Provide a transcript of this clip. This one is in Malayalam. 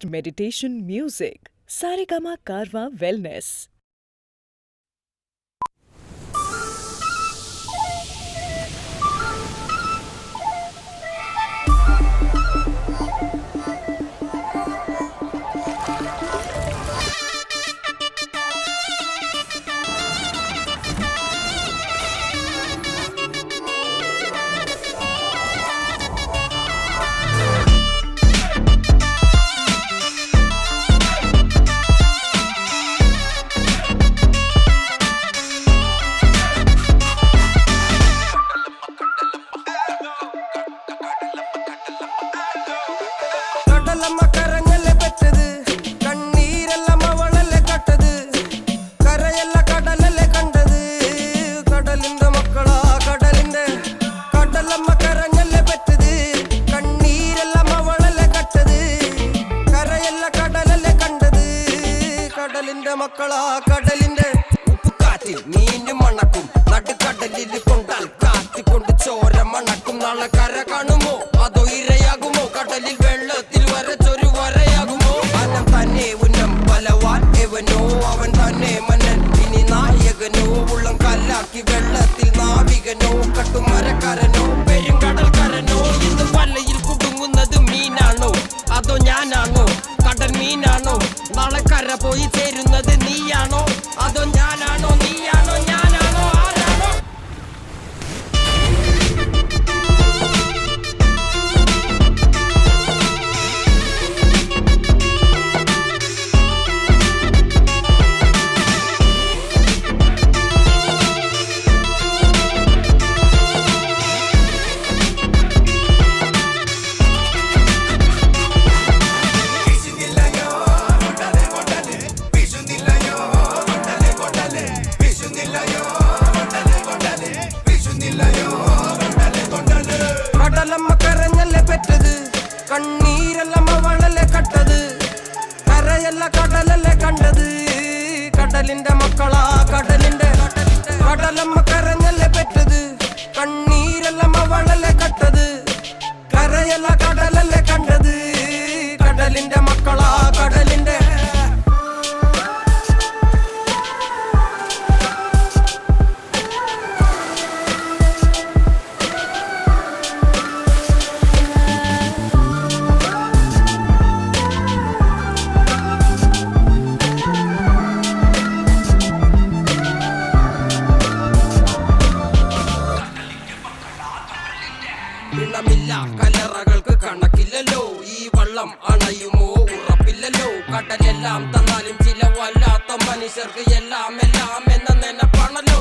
meditation music. Saregama Karwa Wellness. മക്കളാ കടലിന്റെ ഉപ്പുകാറ്റിൽ മീനും മണക്കും നടുക്കടലിൽ കൊണ്ടാൽ കാറ്റിക്കൊണ്ട് ചോര മണക്കും നാളെ കര കാണുമോ അതോ ഇരയാകുമോ കടലിൽ വെള്ളത്തിൽ വരച്ചൊരു വരയാകുമോ അനം തന്നെ ഉന്നം ബലവാൻ എവനോ അവൻ തന്നെ മന്നൻ ഇനി നായകനോ ഉള്ളം കല്ലാക്കി വെള്ളത്തിൽ നാവികനോ കട്ടുമരക്കാരനോ പെരുങ്കടൽക്കാരനോ ഇന്ന് വലയിൽ കുടുങ്ങുന്നത് മീനാണോ അതോ ഞാനാണോ കടൽ മീനാണോ നാളെ കര പോയി ചേരുന്നത് നീയാണോ അതോ ഞാനാണോ നീയാണോ ഞാനാണോ ആരാണോ കടലമ്മ കരഞ്ഞല്ലേ പെറ്റത് കണ്ണീരെല്ലാം അവളല്ലേ കട്ടത് കരയല്ല കടലല്ലേ കണ്ടത് കടലിന്റെ മക്കളാ കടലിന്റെ കടലമ്മ കരഞ്ഞല്ലേ പെറ്റത് കണ്ണീരെല്ലാം അവളല്ലേ കട്ടത് കരയല്ല കടലല്ലേ കണ്ടത് കടലിന്റെ മക്കളാ കടലിന്റെ ില്ല കലറകൾക്ക് കണക്കില്ലല്ലോ ഈ വള്ളം അണയുമോ ഉറപ്പില്ലല്ലോ കടലെല്ലാം തന്നാലും ചില വല്ലാത്ത മനുഷ്യർക്ക് എല്ലാം എല്ലാം എന്ന നെനപ്പാണല്ലോ